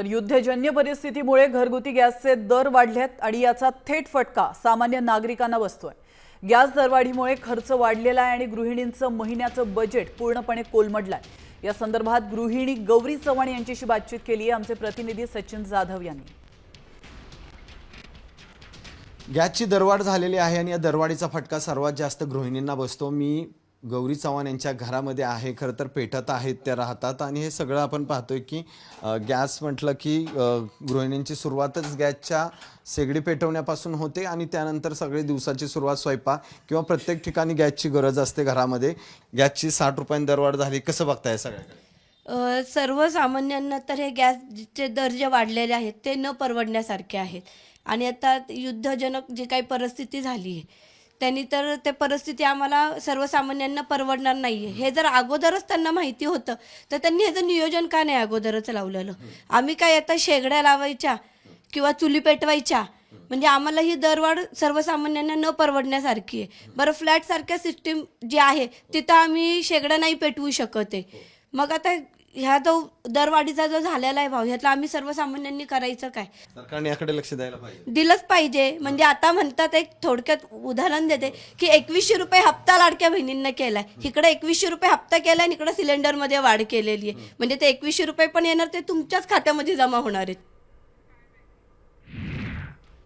तर युद्धजन्य परिस्थितीमुळे घरगुती गॅसचे दर वाढलेत आणि याचा थेट फटका सामान्य नागरिकांना बसतोय। गॅस दरवाढीमुळे खर्च वाढलेला आहे आणि गृहिणींचं महिन्याचं बजेट पूर्णपणे कोलमडलंय। या संदर्भात गृहिणी गौरी चव्हाण यांच्याशी बातचीत केली आहे आमचे प्रतिनिधी सचिन जाधव यांनी। गॅसची दरवाढ झालेली आहे आणि या दरवाढीचा फटका सर्वात जास्त गृहिणींना बसतो। मी गौरी चव्हाण यांच्या घरामध्ये आहे। खरं तर पेटत आहेत त्या राहतात आणि हे सगळं आपण पाहतोय की गॅस म्हटलं की गृहिणींची सुरुवातच गॅसच्या शेगडी पेटवण्यापासून होते आणि त्यानंतर सगळे दिवसाची सुरुवात स्वयंपाक किंवा प्रत्येक ठिकाणी गॅसची गरज असते घरामध्ये। गॅसची 60 रुपयांनी दरवाढ झाली, कसं बघताय सगळ्याकडे? सर्वसामान्यांना तर हे गॅसचे दर जे वाढलेले आहेत ते न परवडण्यासारखे आहेत आणि आता युद्धजनक जी काही परिस्थिती झाली आहे त्यांनी तर ते परिस्थिती आम्हाला सर्वसामान्यांना परवडणार नाही आहे। हे जर अगोदरच त्यांना माहिती होतं तर त्यांनी ह्याचं नियोजन का नाही अगोदरच लावलेलं? आम्ही काय आता शेगड्या लावायच्या किंवा चुली पेटवायच्या म्हणजे आम्हाला ही दरवाढ सर्वसामान्यांना न परवडण्यासारखी आहे। बरं, फ्लॅटसारख्या सिस्टीम जी आहे तिथं आम्ही शेगड्या नाही पेटवू शकत आहे। मग आता ह्या जो दरवाढीचा जो झालेला आहे भाव ह्यातला आम्ही सर्वसामान्यांनी करायचं काय? सरकारने याकडे लक्ष द्यायला पाहिजे, दिलंच पाहिजे। म्हणजे आता म्हणतात, एक थोडक्यात उदाहरण देते की 2100 रुपये हप्ता लाडक्या बहिणींना केलाय, इकडे 2100 रुपये हप्ता केलाय आणि इकडे सिलेंडरमध्ये वाढ केलेली आहे। म्हणजे ते 2100 रुपये पण येणार, ते तुमच्याच खात्यामध्ये जमा होणार आहेत।